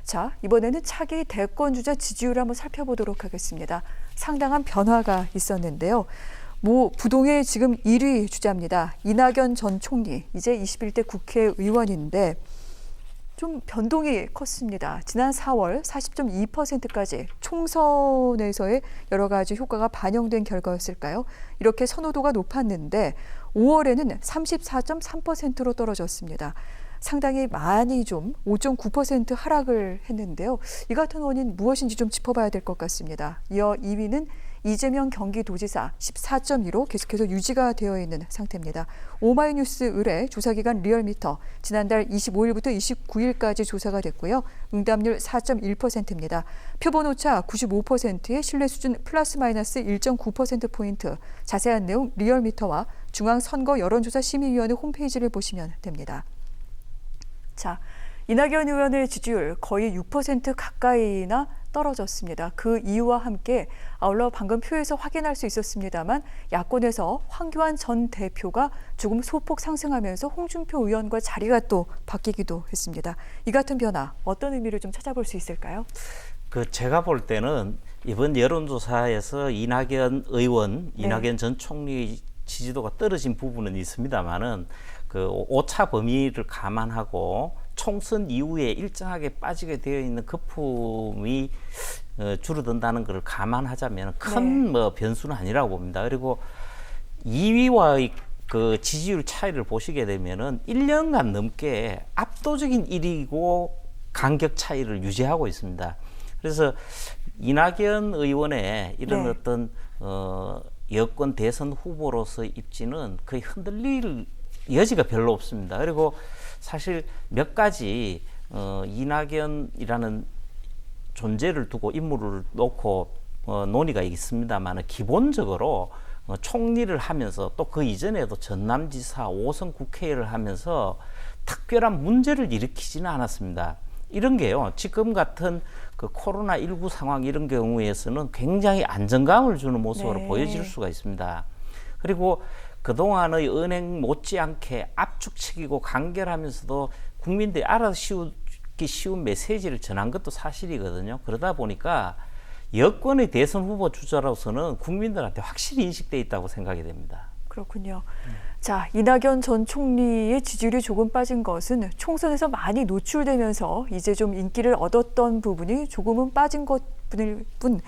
자, 이번에는 차기 대권주자 지지율을 한번 살펴보도록 하겠습니다. 상당한 변화가 있었는데요. 부동의 지금 1위 주자입니다. 이낙연 전 총리, 이제 21대 국회의원인데 좀 변동이 컸습니다. 지난 4월 40.2%까지 총선에서의 여러 가지 효과가 반영된 결과였을까요? 이렇게 선호도가 높았는데 5월에는 34.3%로 떨어졌습니다. 상당히 많이 좀 5.9% 하락을 했는데요. 이 같은 원인 무엇인지 좀 짚어봐야 될 것 같습니다. 이어 2위는 이재명 경기도지사 14.2로 계속해서 유지가 되어 있는 상태입니다. 오마이뉴스 의뢰 조사기관 리얼미터 지난달 25일부터 29일까지 조사가 됐고요. 응답률 4.1%입니다. 표본오차 95%의 신뢰 수준 플러스 마이너스 1.9%포인트. 자세한 내용 리얼미터와 중앙선거 여론조사 심의위원회 홈페이지를 보시면 됩니다. 자, 이낙연 의원의 지지율 거의 6% 가까이나 떨어졌습니다. 그 이유와 함께 아울러 방금 표에서 확인할 수 있었습니다만 야권에서 황교안 전 대표가 조금 소폭 상승하면서 홍준표 의원과 자리가 또 바뀌기도 했습니다. 이 같은 변화 어떤 의미를 좀 찾아볼 수 있을까요? 제가 볼 때는 이번 여론조사에서 이낙연 의원, 이낙연 전 총리 지지도가 떨어진 부분은 있습니다만은 오차 범위를 감안하고 총선 이후에 일정하게 빠지게 되어 있는 거품이 줄어든다는 것을 감안하자면 큰 변수는 아니라고 봅니다. 그리고 2위와의 그 지지율 차이를 보시게 되면은 1년간 넘게 압도적인 1위고 간격 차이를 유지하고 있습니다. 그래서 이낙연 의원의 이런 어떤 여권 대선 후보로서의 입지는 거의 흔들릴 여지가 별로 없습니다. 그리고 사실 몇 가지 이낙연이라는 존재를 두고 인물을 놓고 논의가 있습니다만 기본적으로 총리를 하면서 또 그 이전에도 전남지사 5선 국회의원을 하면서 특별한 문제를 일으키지는 않았습니다. 이런 게요. 지금 같은 그 코로나19 상황 이런 경우에서는 굉장히 안정감을 주는 모습으로 보여질 수가 있습니다. 그리고 그동안의 은행 못지않게 압축책이고 간결하면서도 국민들이 알아듣기 쉬운 메시지를 전한 것도 사실이거든요. 그러다 보니까 여권의 대선 후보 주자로서는 국민들한테 확실히 인식돼 있다고 생각이 됩니다. 그렇군요. 자, 이낙연 전 총리의 지지율이 조금 빠진 것은 총선에서 많이 노출되면서 이제 좀 인기를 얻었던 부분이 조금은 빠진 것뿐일 뿐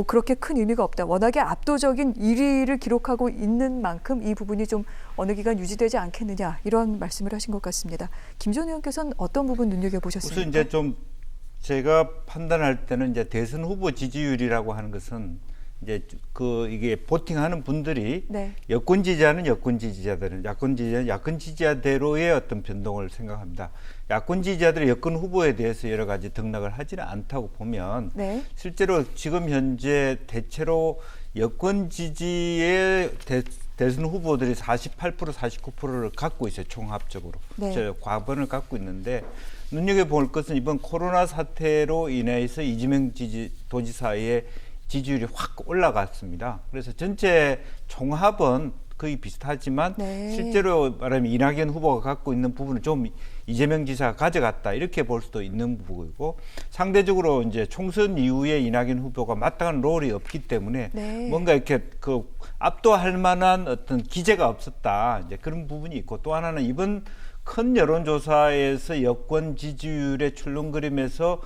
그렇게 큰 의미가 없다. 워낙에 압도적인 1위를 기록하고 있는 만큼 이 부분이 좀 어느 기간 유지되지 않겠느냐 이런 말씀을 하신 것 같습니다. 김 전 의원께서는 어떤 부분 눈여겨보셨습니까? 우선 이제 좀 제가 판단할 때는 이제 대선 후보 지지율이라고 하는 것은 이제 이게 보팅하는 분들이 여권 지지자는 여권 지지자들은 야권 지지자는 야권 지지자대로의 어떤 변동을 생각합니다. 야권 지지자들이 여권 후보에 대해서 여러 가지 등락을 하지는 않다고 보면 실제로 지금 현재 대체로 여권 지지의 대선 후보들이 48%, 49%를 갖고 있어요. 총합적으로. 과반을 갖고 있는데 눈여겨볼 것은 이번 코로나 사태로 인해서 이재명 도지사의 지지율이 확 올라갔습니다. 그래서 전체 총합은 거의 비슷하지만 실제로 말하면 이낙연 후보가 갖고 있는 부분은 좀 이재명 지사가 가져갔다 이렇게 볼 수도 있는 부분이고 상대적으로 이제 총선 이후에 이낙연 후보가 마땅한 롤이 없기 때문에 뭔가 이렇게 압도할 만한 어떤 기제가 없었다 이제 그런 부분이 있고 또 하나는 이번 큰 여론조사에서 여권 지지율의 출렁거림에서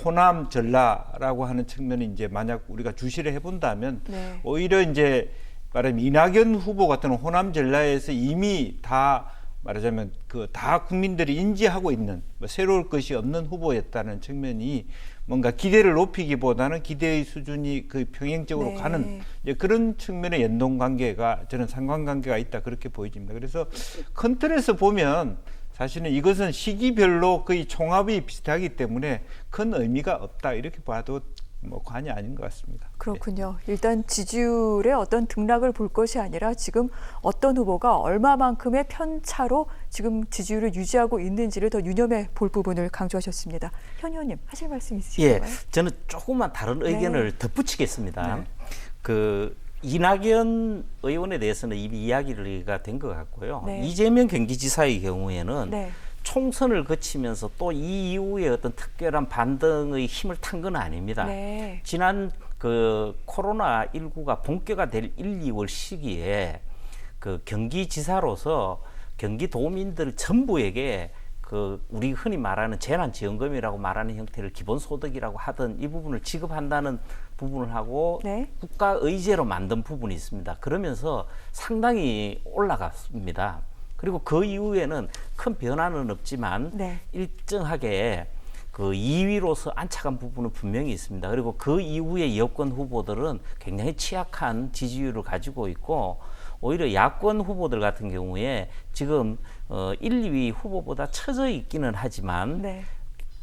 호남 전라라고 하는 측면이 이제 만약 우리가 주시를 해본다면 오히려 이제 말하자면 이낙연 후보 같은 호남 전라에서 이미 다 말하자면 다 국민들이 인지하고 있는 새로울 것이 없는 후보였다는 측면이 뭔가 기대를 높이기보다는 기대의 수준이 평행적으로 가는 이제 그런 측면의 연동 관계가 저는 상관관계가 있다 그렇게 보여집니다. 그래서 큰 틀에서 보면 사실은 이것은 시기별로 거의 총합이 비슷하기 때문에 큰 의미가 없다 이렇게 봐도 관이 아닌 것 같습니다. 그렇군요. 일단 지지율의 어떤 등락을 볼 것이 아니라 지금 어떤 후보가 얼마만큼의 편차로 지금 지지율을 유지하고 있는지를 더 유념해 볼 부분을 강조하셨습니다. 현 의원님 하실 말씀 있으신가요? 저는 조금만 다른 의견을 덧붙이겠습니다. 이낙연 의원에 대해서는 이미 이야기가 된 것 같고요. 이재명 경기지사의 경우에는 총선을 거치면서 또 이 이후에 어떤 특별한 반등의 힘을 탄 건 아닙니다. 네. 지난 그 코로나19가 본격화될 1, 2월 시기에 그 경기지사로서 경기도민들 전부에게 그 우리 흔히 말하는 재난지원금이라고 말하는 형태를 기본소득이라고 하던 이 부분을 지급한다는 부분을 하고 네. 국가 의제로 만든 부분이 있습니다. 그러면서 상당히 올라갔습니다. 그리고 그 이후에는 큰 변화는 없지만 네. 일정하게 그 2위로서 안착한 부분은 분명히 있습니다. 그리고 그 이후에 여권 후보들은 굉장히 취약한 지지율을 가지고 있고 오히려 야권 후보들 같은 경우에 지금 1, 2위 후보보다 처져 있기는 하지만 네.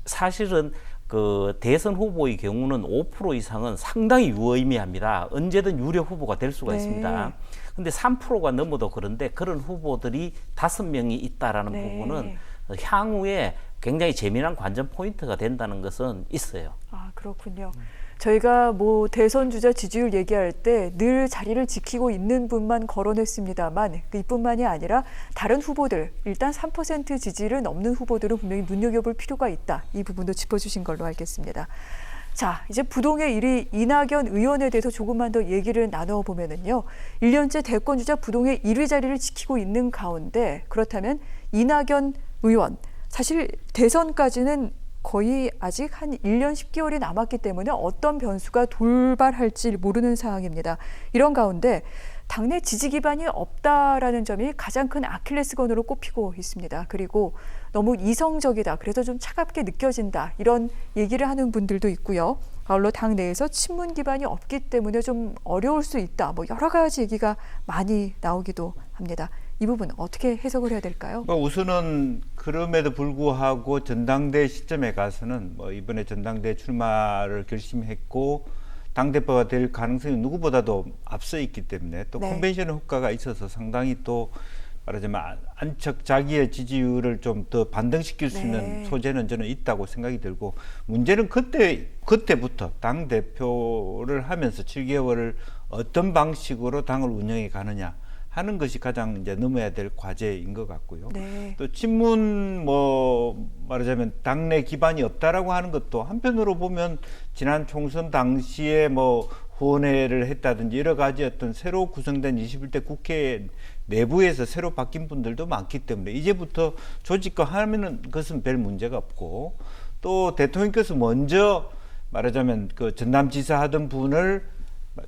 사실은 그 대선 후보의 경우는 5% 이상은 상당히 유의미합니다. 언제든 유력 후보가 될 수가 네. 있습니다. 근데 3%가 넘어도 그런데 그런 후보들이 5명이 있다라는 네. 부분은 향후에 굉장히 재미난 관전 포인트가 된다는 것은 있어요. 아, 그렇군요. 저희가 뭐 대선 주자 지지율 얘기할 때 늘 자리를 지키고 있는 분만 거론했습니다만 이뿐만이 아니라 다른 후보들 일단 3% 지지를 넘는 후보들은 분명히 눈여겨볼 필요가 있다. 이 부분도 짚어주신 걸로 알겠습니다. 자, 이제 부동의 1위 이낙연 의원에 대해서 조금만 더 얘기를 나눠보면은요. 1년째 대권 주자 부동의 1위 자리를 지키고 있는 가운데 그렇다면 이낙연 의원 사실 대선까지는 거의 아직 한 1년 10개월이 남았기 때문에 어떤 변수가 돌발할지 모르는 상황입니다. 이런 가운데 당내 지지 기반이 없다라는 점이 가장 큰 아킬레스건으로 꼽히고 있습니다. 그리고 너무 이성적이다. 그래서 좀 차갑게 느껴진다. 이런 얘기를 하는 분들도 있고요. 아울러 당내에서 친문 기반이 없기 때문에 좀 어려울 수 있다. 뭐 여러 가지 얘기가 많이 나오기도 합니다. 이 부분 어떻게 해석을 해야 될까요? 우선은 그럼에도 불구하고 전당대 시점에 가서는 뭐 이번에 전당대 출마를 결심했고 당대표가 될 가능성이 누구보다도 앞서 있기 때문에 또 네. 컨벤션 효과가 있어서 상당히 또 말하자면 안착 자기의 지지율을 좀 더 반등시킬 수 있는 네. 소재는 저는 있다고 생각이 들고 문제는 그때부터 당 대표를 하면서 7개월을 어떤 방식으로 당을 운영해 가느냐 하는 것이 가장 이제 넘어야 될 과제인 것 같고요. 네. 또 친문 뭐 말하자면 당내 기반이 없다라고 하는 것도 한편으로 보면 지난 총선 당시에 뭐 후원회를 했다든지 여러 가지 어떤 새로 구성된 21대 국회 내부에서 새로 바뀐 분들도 많기 때문에 이제부터 조직화하면은 그것은 별 문제가 없고 또 대통령께서 먼저 말하자면 그 전남지사 하던 분을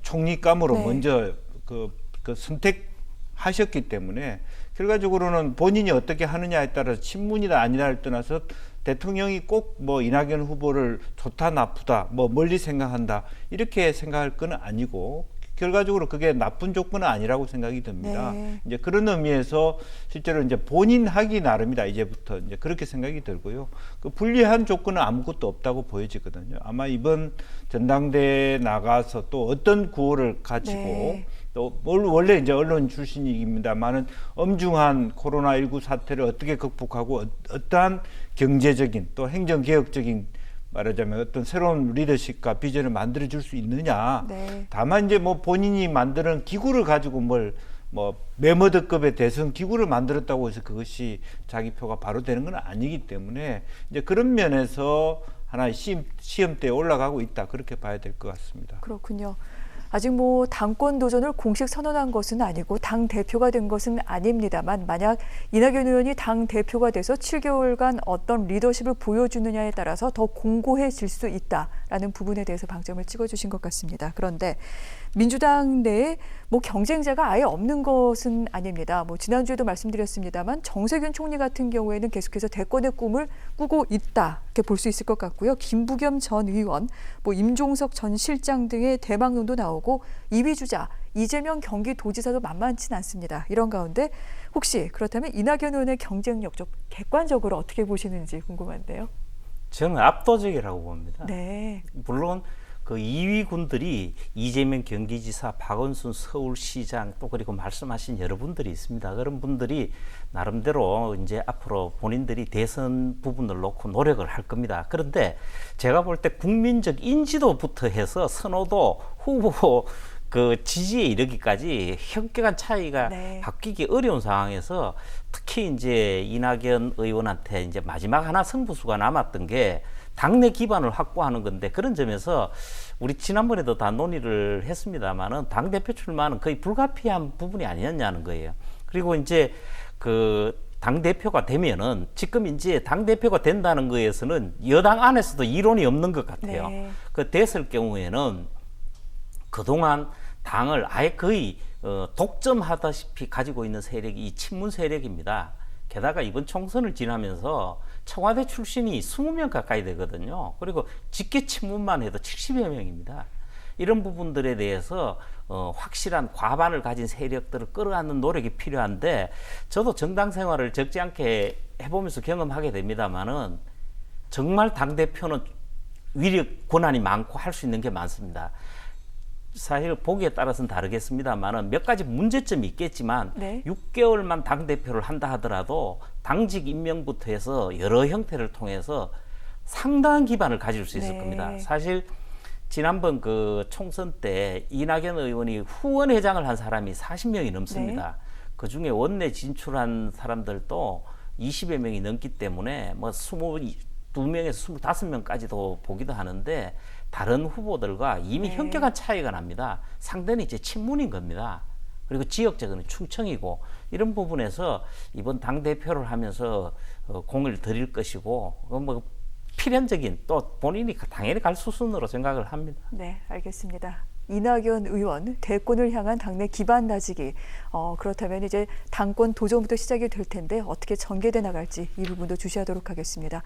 총리감으로 네. 먼저 그 선택하셨기 때문에 결과적으로는 본인이 어떻게 하느냐에 따라서 친문이다 아니다를 떠나서 대통령이 꼭 뭐 이낙연 후보를 좋다 나쁘다 뭐 멀리 생각한다 이렇게 생각할 건 아니고 결과적으로 그게 나쁜 조건은 아니라고 생각이 듭니다. 네. 이제 그런 의미에서 실제로 이제 본인 하기 나름이다 이제부터 이제 그렇게 생각이 들고요. 그 불리한 조건은 아무것도 없다고 보여지거든요. 아마 이번 전당대에 나가서 또 어떤 구호를 가지고 네. 또 원래 이제 언론 출신입니다만은 엄중한 코로나19 사태를 어떻게 극복하고 어떠한 경제적인 또 행정개혁적인 말하자면 어떤 새로운 리더십과 비전을 만들어줄 수 있느냐. 네. 다만 이제 뭐 본인이 만드는 기구를 가지고 뭘 뭐 메머드급의 대선 기구를 만들었다고 해서 그것이 자기 표가 바로 되는 건 아니기 때문에 이제 그런 면에서 하나의 시험대에 올라가고 있다 그렇게 봐야 될 것 같습니다. 그렇군요. 아직 뭐 당권 도전을 공식 선언한 것은 아니고 당 대표가 된 것은 아닙니다만 만약 이낙연 의원이 당 대표가 돼서 7개월간 어떤 리더십을 보여주느냐에 따라서 더 공고해질 수 있다라는 부분에 대해서 방점을 찍어주신 것 같습니다. 그런데 민주당 내에 뭐 경쟁자가 아예 없는 것은 아닙니다. 뭐 지난주에도 말씀드렸습니다만 정세균 총리 같은 경우에는 계속해서 대권의 꿈을 꾸고 있다 이렇게 볼 수 있을 것 같고요. 김부겸 전 의원, 뭐 임종석 전 실장 등의 대망론도 나오고 2위 주자 이재명 경기도지사도 만만치는 않습니다. 이런 가운데 혹시 그렇다면 이낙연 의원의 경쟁력 좀 객관적으로 어떻게 보시는지 궁금한데요. 저는 압도적이라고 봅니다. 네. 물론 그 2위 군들이 이재명 경기지사, 박원순 서울시장 또 그리고 말씀하신 여러분들이 있습니다. 그런 분들이 나름대로 이제 앞으로 본인들이 대선 부분을 놓고 노력을 할 겁니다. 그런데 제가 볼 때 국민적 인지도부터 해서 선호도, 후보 그 지지에 이르기까지 현격한 차이가 네. 바뀌기 어려운 상황에서 특히 이제 이낙연 의원한테 이제 마지막 하나 승부수가 남았던 게 당내 기반을 확보하는 건데, 그런 점에서 우리 지난번에도 다 논의를 했습니다만은 당 대표 출마는 거의 불가피한 부분이 아니었냐는 거예요. 그리고 이제 그 당 대표가 되면은 지금 이제 당 대표가 된다는 거에서는 여당 안에서도 이론이 없는 것 같아요. 네. 그 됐을 경우에는 그동안 당을 아예 거의 독점하다시피 가지고 있는 세력이 이 친문 세력입니다. 게다가 이번 총선을 지나면서 청와대 출신이 20명 가까이 되거든요. 그리고 직계 친문만 해도 70여 명입니다. 이런 부분들에 대해서 확실한 과반을 가진 세력들을 끌어안는 노력이 필요한데, 저도 정당 생활을 적지 않게 해보면서 경험하게 됩니다만은 정말 당대표는 위력 권한이 많고 할 수 있는 게 많습니다. 사실 보기에 따라서는 다르겠습니다만은 몇 가지 문제점이 있겠지만 네. 6개월만 당대표를 한다 하더라도 당직 임명부터 해서 여러 형태를 통해서 상당한 기반을 가질 수 있을 네. 겁니다. 사실 지난번 그 총선 때 이낙연 의원이 후원회장을 한 사람이 40명이 넘습니다. 그 중에 원내 진출한 사람들도 20여 명이 넘기 때문에 뭐 22명에서 25명까지도 보기도 하는데, 다른 후보들과 이미 현격한 차이가 납니다. 상대는 이제 친문인 겁니다. 그리고 지역적으로는 충청이고, 이런 부분에서 이번 당대표를 하면서 공을 들일 것이고, 뭐 필연적인, 또 본인이 당연히 갈 수순으로 생각을 합니다. 네, 알겠습니다. 이낙연 의원 대권을 향한 당내 기반 다지기, 그렇다면 이제 당권 도전부터 시작이 될 텐데 어떻게 전개돼 나갈지 이 부분도 주시하도록 하겠습니다.